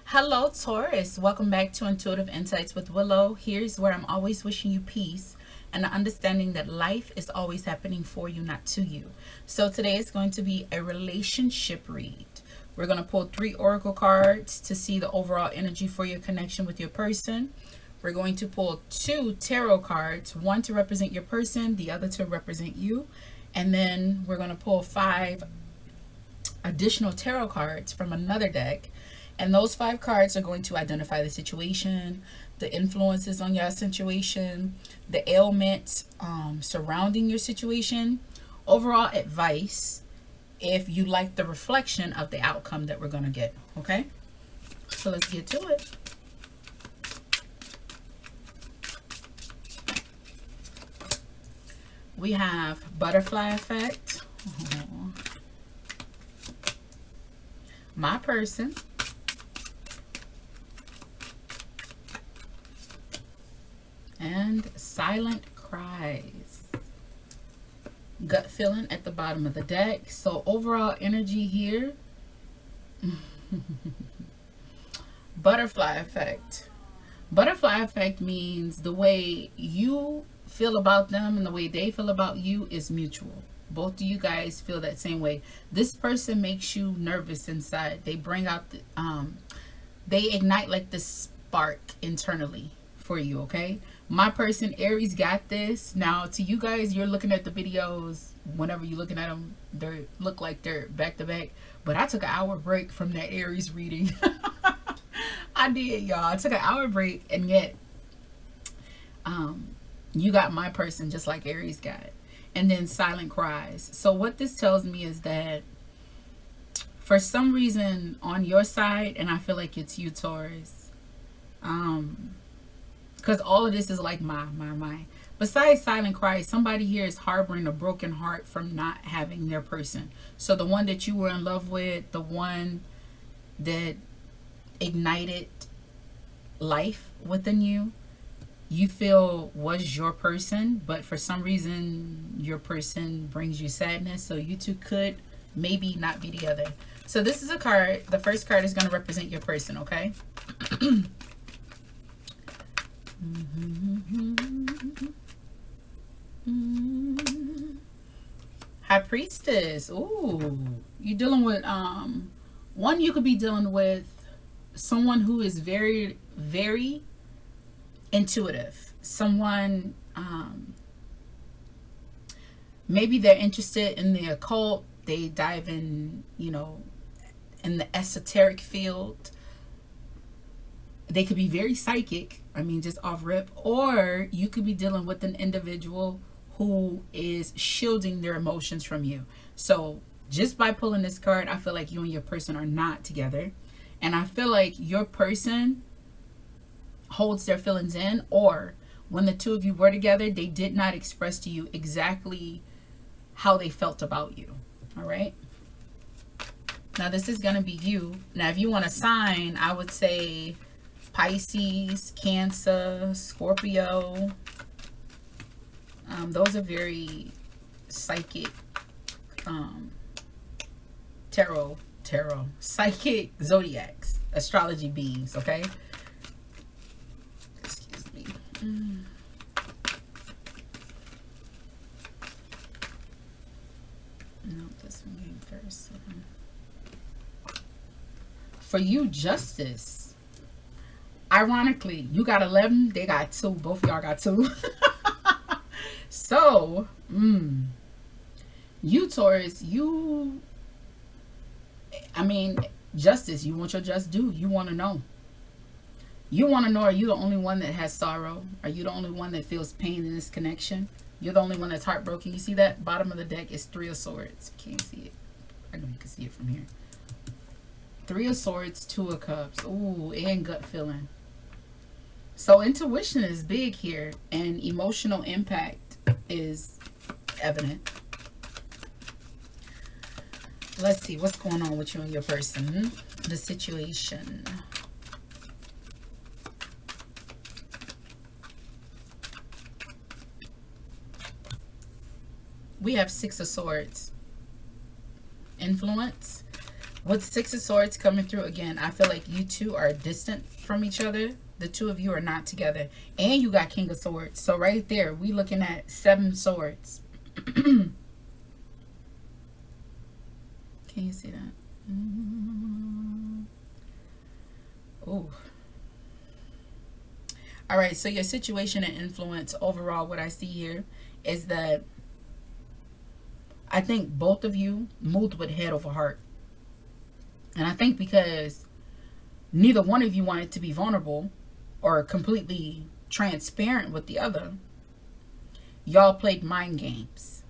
Hello, Taurus. Welcome back to Intuitive Insights with Willow. Here's where I'm always wishing you peace and the understanding that life is always happening for you, not to you. So today is going to be a relationship read. We're going to pull 3 oracle cards to see the overall energy for your connection with your person. We're going to pull 2 tarot cards, one to represent your person, the other to represent you. And then we're going to pull 5 additional tarot cards from another deck, and those 5 cards are going to identify the situation, the influences on your situation, the ailments surrounding your situation, overall advice if you like the reflection of the outcome that we're going to get. Okay, so let's get to it. We have butterfly effect, my person, and silent cries. Gut feeling at the bottom of the deck. So overall energy here, butterfly effect. Butterfly effect means the way you feel about them and the way they feel about you is mutual. Both of you guys feel that same way. This person makes you nervous inside. They bring out the, they ignite like this spark internally for you. Okay, my person Aries got this. Now to you guys, you're looking at the videos, whenever you're looking at them, they look like they're back to back, but I took an hour break from that Aries reading. I did, y'all. I took an hour break, and yet you got my person just like Aries got. And then silent cries. So what this tells me is that for some reason on your side, and I feel like it's you, Taurus, because all of this is like my. Besides silent cries, somebody here is harboring a broken heart from not having their person. So the one that you were in love with, the one that ignited life within you, you feel was your person, but for some reason your person brings you sadness, so you two could maybe not be together. So this is a card. The first card is going to represent your person. Okay. High Priestess. Ooh, you dealing with one, you could be dealing with someone who is very, very intuitive. Someone, maybe they're interested in the occult. They dive in, in the esoteric field. They could be very psychic. I mean, just off rip. Or you could be dealing with an individual who is shielding their emotions from you. So just by pulling this card, I feel like you and your person are not together. And I feel like your person holds their feelings in, or when the two of you were together, they did not express to you exactly how they felt about you. All right. Now this is going to be you. Now if you want a sign, I would say Pisces, Cancer, Scorpio. Those are very psychic, tarot, psychic zodiacs, astrology beings. Okay. Excuse me. No, this one came first. For you, Justice. Ironically, you got 11, they got 2. Both of y'all got 2. So, you Taurus, Justice, you want your just due. You want to know. You want to know, are you the only one that has sorrow? Are you the only one that feels pain in this connection? You're the only one that's heartbroken. You see that bottom of the deck is 3 of Swords. Can't see it. I know you can see it from here. 3 of Swords, 2 of Cups. Ooh, and gut feeling. So intuition is big here, and emotional impact is evident. Let's see what's going on with you and your person. The situation. We have 6 of Swords. Influence. With Six of Swords coming through again, I feel like you two are distant from each other. The two of you are not together. And you got King of Swords. So right there, we looking at 7 swords. Can you see that? Ooh. All right, so your situation and influence overall, what I see here is that I think both of you moved with head over heart. And I think because neither one of you wanted to be vulnerable or completely transparent with the other, y'all played mind games.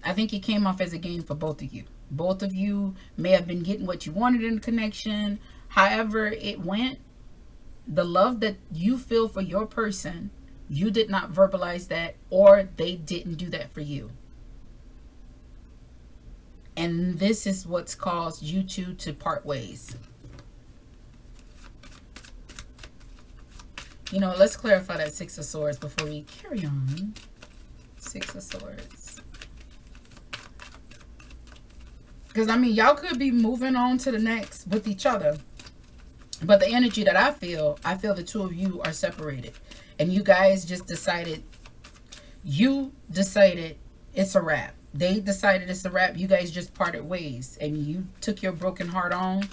I think it came off as a game for both of you. Both of you may have been getting what you wanted in the connection. However it went, the love that you feel for your person, you did not verbalize that, or they didn't do that for you. And this is what's caused you two to part ways. You know, let's clarify that Six of Swords before we carry on. Six of Swords. Because, I mean, y'all could be moving on to the next with each other. But the energy that I feel the two of you are separated. And you guys just decided, you decided it's a wrap. They decided it's a wrap. You guys just parted ways. And you took your broken heart on.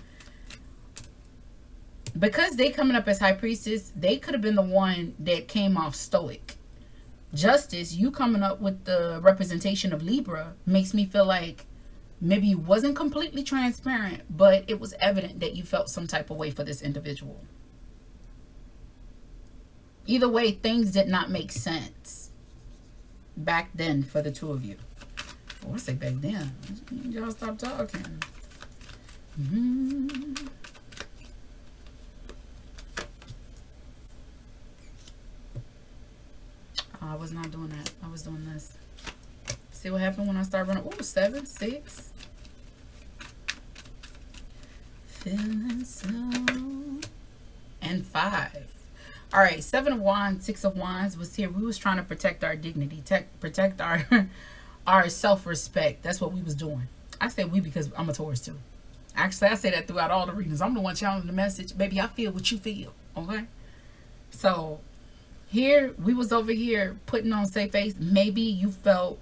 Because they coming up as High Priestess, they could have been the one that came off stoic. Justice, you coming up with the representation of Libra, makes me feel like maybe you wasn't completely transparent, but it was evident that you felt some type of way for this individual. Either way, things did not make sense back then for the two of you. Oh, I say back then. Y'all stop talking. Oh, I was not doing that. I was doing this. See what happened when I start running? Ooh, 7, 6. Feeling so. And 5. All right, 7 of Wands, 6 of Wands was here. We was trying to protect our dignity, protect our our self-respect. That's what we was doing. I say we because I'm a Taurus too. Actually, I say that throughout all the readings. I'm the one channeling the message. Baby, I feel what you feel, okay? So here, we was over here putting on safe face. Maybe you felt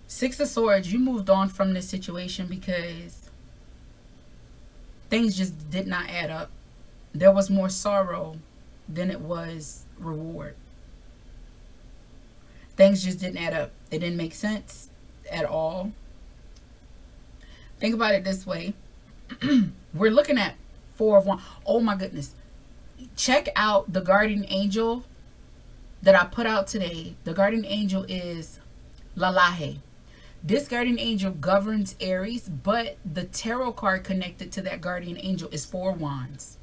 Six of Swords, you moved on from this situation because things just did not add up. There was more sorrow than it was reward. Things just didn't add up. It didn't make sense at all. Think about it this way. We're looking at 4 of Wands. Oh my goodness. Check out the guardian angel that I put out today. The guardian angel is Lalahe. This guardian angel governs Aries, but the tarot card connected to that guardian angel is 4 Wands.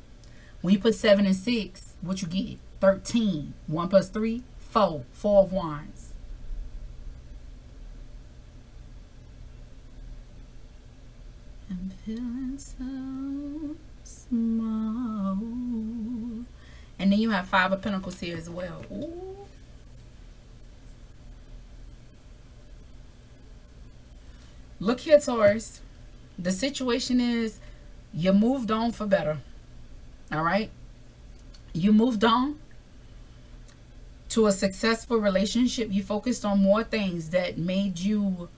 When you put 7 and 6, what you get? 13. 1 plus 3, 4. 4 of Wands. I'm feeling so small. And then you have 5 of Pentacles here as well. Ooh. Look here, Taurus. The situation is you moved on for better. All right? You moved on to a successful relationship. You focused on more things that made you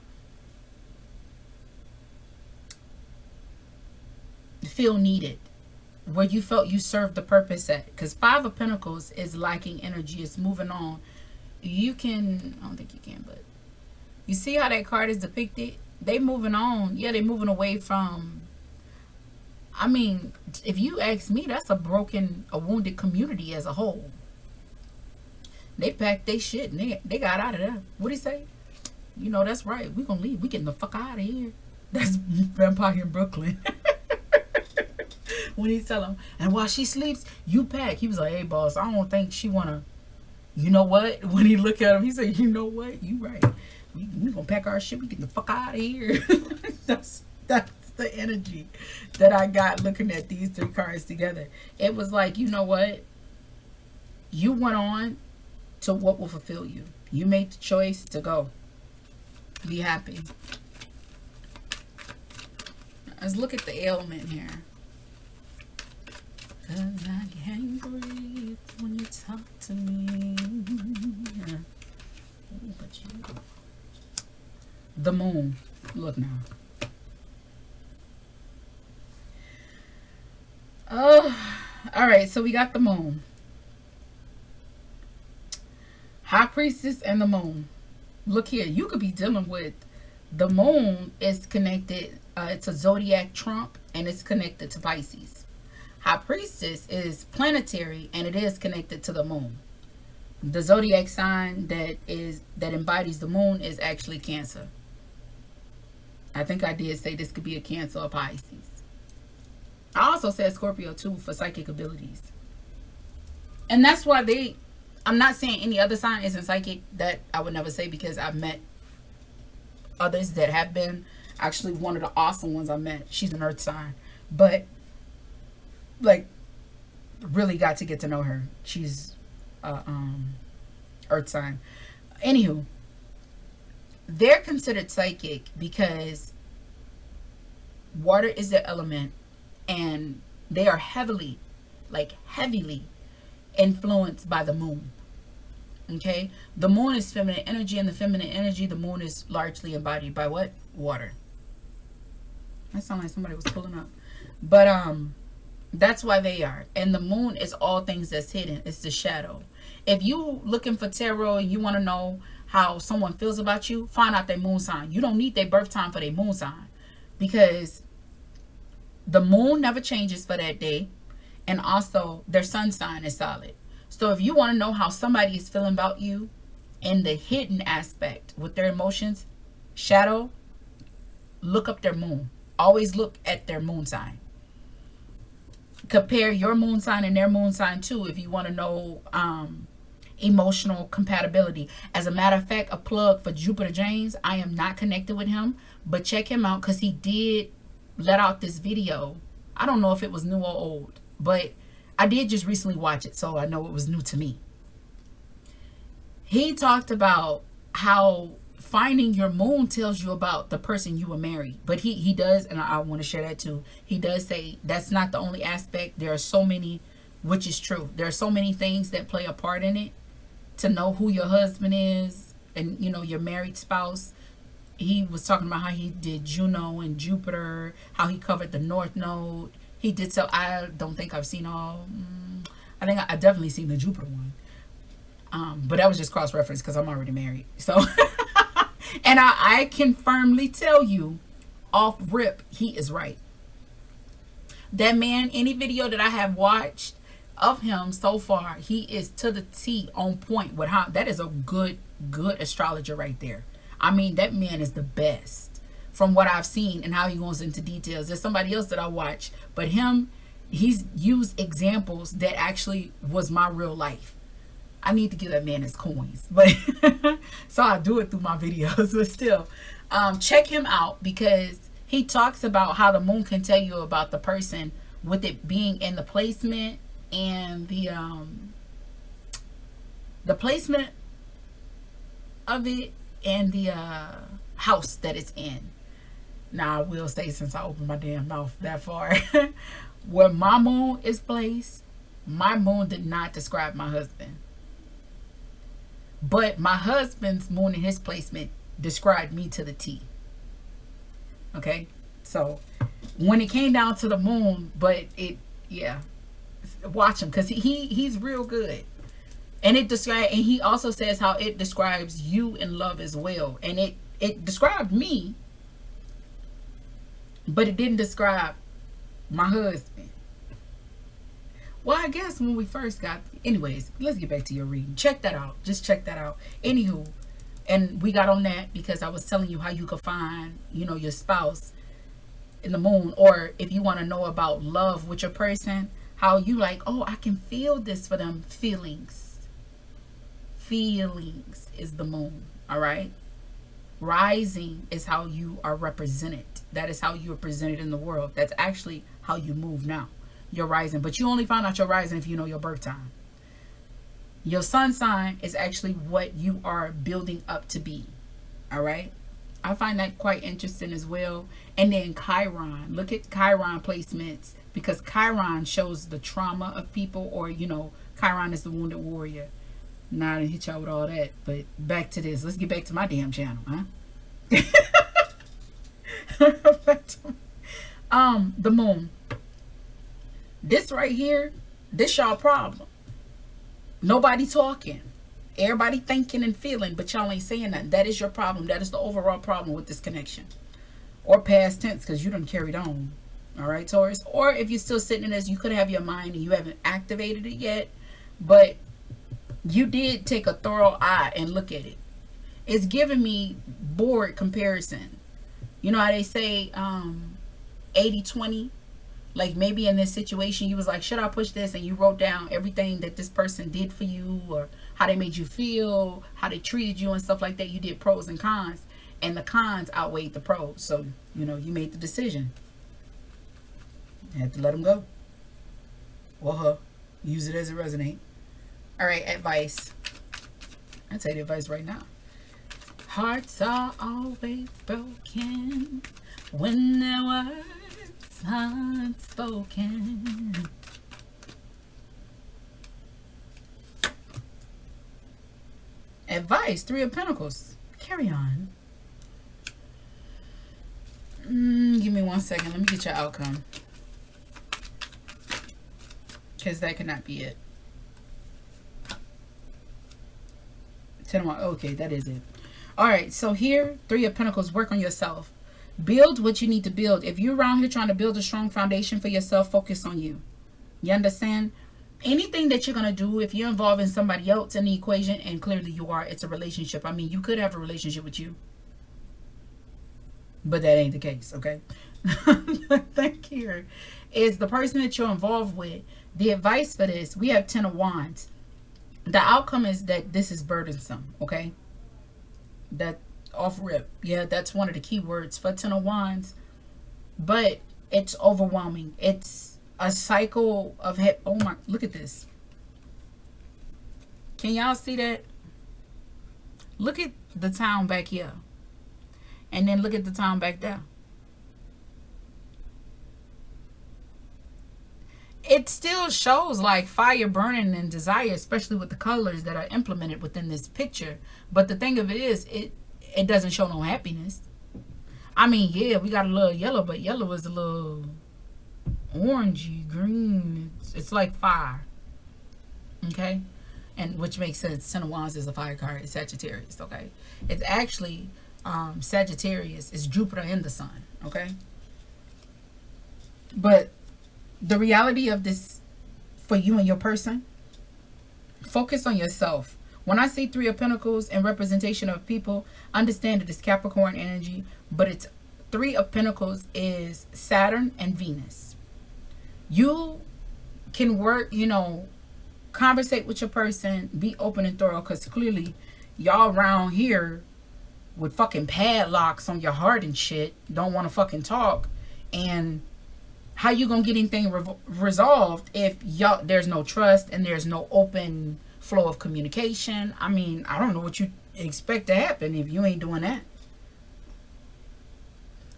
feel needed, where you felt you served the purpose at. Because 5 of Pentacles is lacking energy. It's moving on. You can, I don't think you can, but you see how that card is depicted? They moving on. Yeah, they moving away from, I mean, if you ask me, that's a broken, a wounded community as a whole. They packed their shit and they got out of there. What do you say? You know, that's right. We gonna leave. We getting the fuck out of here. That's Vampire in Brooklyn. When he tell him, and while she sleeps, you pack. He was like, hey, boss, I don't think she wanna, you know what? When he look at him, he said, you know what? You right. We gonna pack our shit. We get the fuck out of here. that's the energy that I got looking at these 3 cards together. It was like, you know what? You went on to what will fulfill you. You made the choice to go. Be happy. Let's look at the ailment here. 'Cause I can't breathe when you talk to me. Yeah. The moon. Look now. Oh, all right. So we got the moon. High Priestess and the moon. Look here. You could be dealing with the moon is connected. It's a zodiac trump and it's connected to Pisces. High Priestess is planetary and it is connected to the moon. The zodiac sign that embodies the moon is actually Cancer. I think I did say this could be a Cancer or Pisces. I also said Scorpio too for psychic abilities. And that's why I'm not saying any other sign isn't psychic. That I would never say, because I've met others that have been. Actually, one of the awesome ones I met, she's an earth sign. But, like, really got to get to know her. She's earth sign. Anywho, they're considered psychic because water is their element, and they are heavily influenced by the moon. Okay, the moon is feminine energy, and the feminine energy, the moon is largely embodied by what? Water. That sounds like somebody was pulling up. But that's why they are. And the moon is all things that's hidden. It's the shadow. If you looking for tarot and you want to know how someone feels about you, find out their moon sign. You don't need their birth time for their moon sign, because the moon never changes for that day, and also their sun sign is solid. So if you want to know how somebody is feeling about you in the hidden aspect with their emotions, shadow, look up their moon. Always look at their moon sign. Compare your moon sign and their moon sign too if you want to know emotional compatibility. As a matter of fact, a plug for Jupiter James. I am not connected with him, but check him out because he did let out this video. I don't know if it was new or old, but I did just recently watch it, so I know it was new to me. He talked about how finding your moon tells you about the person you will marry. But he does, and I want to share that too. He does say that's not the only aspect. There are so many, which is true. There are so many things that play a part in it to know who your husband is and, you know, your married spouse. He was talking about how he did Juno and Jupiter, how he covered the North Node. He did so. I don't think I've seen all. I think I definitely seen the Jupiter one. But that was just cross-reference because I'm already married. So, and I can firmly tell you off rip, he is right. That man, any video that I have watched of him so far, he is to the T on point with how, that is a good astrologer right there. I mean, that man is the best from what I've seen and how he goes into details. There's somebody else that I watch, but him, he's used examples that actually was my real life. I need to give that man his coins, but so I do it through my videos. But still, check him out because he talks about how the moon can tell you about the person with it being in the placement and the placement of it and the house that it's in. Now I will say, since I opened my damn mouth that far, where my moon is placed, my moon did not describe my husband. But my husband's moon and his placement described me to the T. Okay? So, when it came down to the moon, but it, yeah. Watch him, because he's real good. And it describes, and he also says how it describes you in love as well. And it described me, but it didn't describe my husband. Well, I guess when we first got... Anyways, let's get back to your reading. Check that out. Just check that out. Anywho, and we got on that because I was telling you how you could find, you know, your spouse in the moon. Or if you want to know about love with your person, how you like, oh, I can feel this for them. Feelings. Feelings is the moon. All right? Rising is how you are represented. That is how you are presented in the world. That's actually how you move now. Your rising, but you only find out your rising if you know your birth time. Your sun sign is actually what you are building up to be. All right. I find that quite interesting as well. And then Chiron. Look at Chiron placements, because Chiron shows the trauma of people, or, Chiron is the wounded warrior. Now I didn't hit y'all with all that, but back to this. Let's get back to my damn channel, huh? The moon. This right here, this y'all problem. Nobody talking. Everybody thinking and feeling, but y'all ain't saying nothing. That is your problem. That is the overall problem with this connection. Or past tense, because you done carried on. All right, Taurus? Or if you're still sitting in this, you could have your mind and you haven't activated it yet, but you did take a thorough eye and look at it. It's giving me board comparison. You know how they say 80-20? Like maybe in this situation, you was like, should I push this? And you wrote down everything that this person did for you, or how they made you feel, how they treated you and stuff like that. You did pros and cons, and the cons outweighed the pros. So, you made the decision. You had to let them go. Or her. Use it as it resonates. All right, advice. I'll tell you the advice right now. Hearts are always broken when there were unspoken. Advice, 3 of Pentacles. Carry on. Give me 1 second. Let me get your outcome, because that cannot be it. 10 of Wands. Okay, that is it. All right, so here, 3 of Pentacles. Work on yourself. Build what you need to build. If you're around here trying to build a strong foundation for yourself, focus on you. You understand? Anything that you're going to do, if you're involving somebody else in the equation, and clearly you are, it's a relationship. I mean, you could have a relationship with you, but that ain't the case, okay? The thing here is the person that you're involved with. The advice for this, we have 10 of Wands. The outcome is that this is burdensome, okay? That off rip, yeah, that's one of the key words for 10 of Wands. But it's overwhelming. It's a cycle of oh my, look at this. Can y'all see that? Look at the town back here, and then look at the town back there. It still shows like fire burning and desire, especially with the colors that are implemented within this picture. But the thing of it is, it doesn't show no happiness. I mean, yeah, we got a little yellow, but yellow is a little orangey green. It's like fire. Okay? And which makes sense. 10 of Wands is a fire card. It's Sagittarius, okay? It's actually Sagittarius. It's Jupiter and the sun, okay? But the reality of this for you and your person, focus on yourself. When I see 3 of Pentacles and representation of people, understand that it's Capricorn energy, but it's 3 of Pentacles is Saturn and Venus. You can work, conversate with your person, be open and thorough, because clearly y'all around here with fucking padlocks on your heart and shit, don't want to fucking talk. And how you gonna get anything resolved if there's no trust and there's no open flow of communication? I mean, I don't know what you expect to happen if you ain't doing that.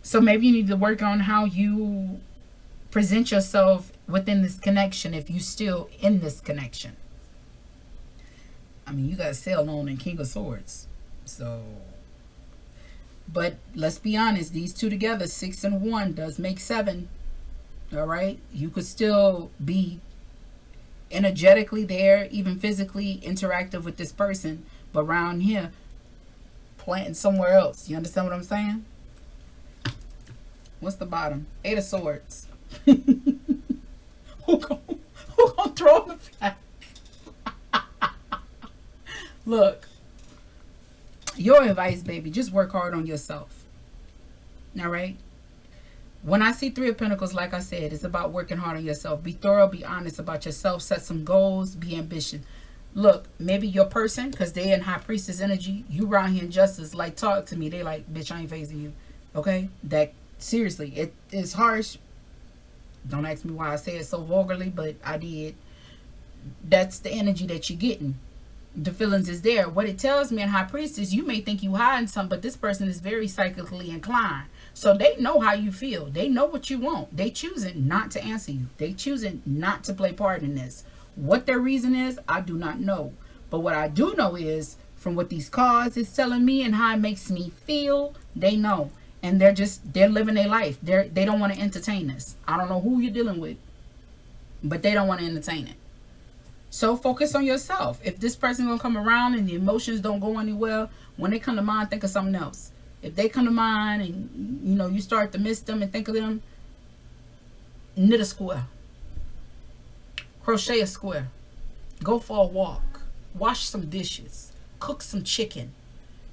So maybe you need to work on how you present yourself within this connection if you still in this connection. I mean, you got Sail on and King of Swords. So, but let's be honest, these two together, 6 and 1 does make 7. All right, you could still be energetically there, even physically interactive with this person, but around here planting somewhere else. You understand what I'm saying? What's the bottom? 8 of Swords. who gonna throw the flag? Look, your advice, baby, just work hard on yourself. All right? When I see 3 of Pentacles, like I said, it's about working hard on yourself. Be thorough, be honest about yourself, set some goals, be ambitious. Look, maybe your person, because they in High Priestess energy, you around here in Justice, like, talk to me. They like, bitch, I ain't phasing you. Okay? That, seriously, it is harsh. Don't ask me why I say it so vulgarly, but I did. That's the energy that you're getting. The feelings is there. What it tells me in High Priestess, you may think you hiding something, but this person is very psychically inclined. So they know how you feel. They know what you want. They choosing not to answer you. They choosing not to play part in this. What their reason is, I do not know. But what I do know is, from what these cards is telling me and how it makes me feel, they know. And they're living their life. They don't want to entertain this. I don't know who you're dealing with, but they don't want to entertain it. So focus on yourself. If this person gonna come around and the emotions don't go anywhere, when they come to mind, think of something else. If they come to mind and you start to miss them and think of them, knit a square, crochet a square, go for a walk, wash some dishes, cook some chicken.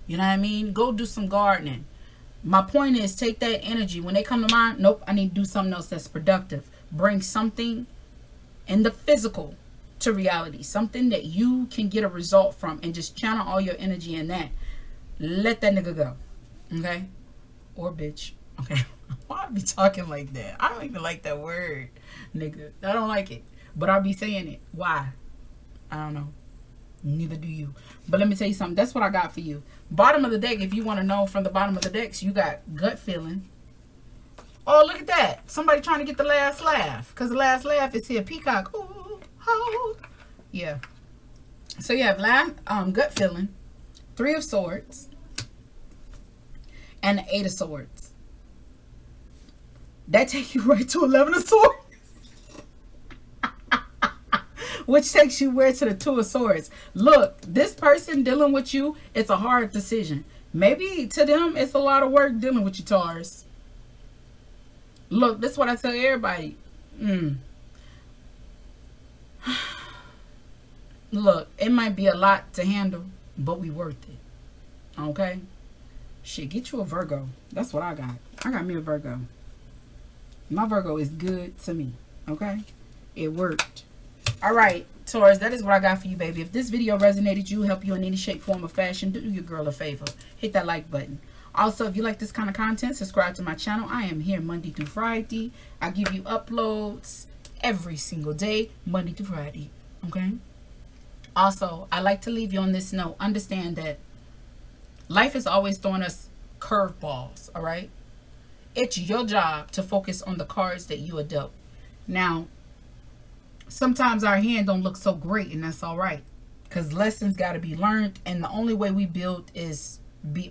You know what I mean? Go do some gardening. My point is, take that energy. When they come to mind, nope, I need to do something else that's productive. Bring something in the physical to reality, something that you can get a result from, and just channel all your energy in that. Let that nigga go, okay? Or bitch, okay? Why I be talking like that? I don't even like that word, nigga. I don't like it, but I'll be saying it. Why? I don't know. Neither do you. But let me tell you something. That's what I got for you. Bottom of the deck, if you want to know from the bottom of the decks, you got gut feeling. Oh, look at that. Somebody trying to get the last laugh, because the last laugh is here. Peacock. Ooh. Oh, yeah. So you have gut feeling, 3 of Swords, and the 8 of Swords. That takes you right to 11 of Swords. Which takes you where? To the 2 of Swords. Look, this person dealing with you, it's a hard decision. Maybe to them, it's a lot of work dealing with you, Taurus. Look, this is what I tell everybody. Look, it might be a lot to handle, but we worth it. Okay? Shit, get you a Virgo. That's what I got. I got me a Virgo. My Virgo is good to me. Okay? It worked. All right, Taurus, that is what I got for you, baby. If this video resonated you, help you in any shape, form, or fashion, do your girl a favor. Hit that like button. Also, if you like this kind of content, subscribe to my channel. I am here Monday through Friday. I give you uploads every single day, Monday to Friday. Okay? Also, I like to leave you on this note. Understand that life is always throwing us curveballs, all right? It's your job to focus on the cards that you are dealt. Now, sometimes our hand don't look so great, and that's all right, because lessons got to be learned, and the only way we build is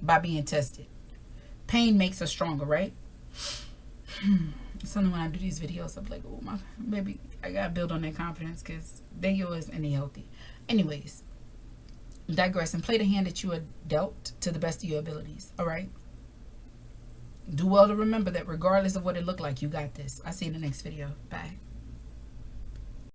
by being tested. Pain makes us stronger, right? Sometimes when I do these videos, I'm like, oh, my baby, I got to build on that confidence, because they're yours and they're healthy. Anyways, digress, and play the hand that you are dealt to the best of your abilities, all right? Do well to remember that regardless of what it looked like, you got this. I'll see you in the next video. Bye.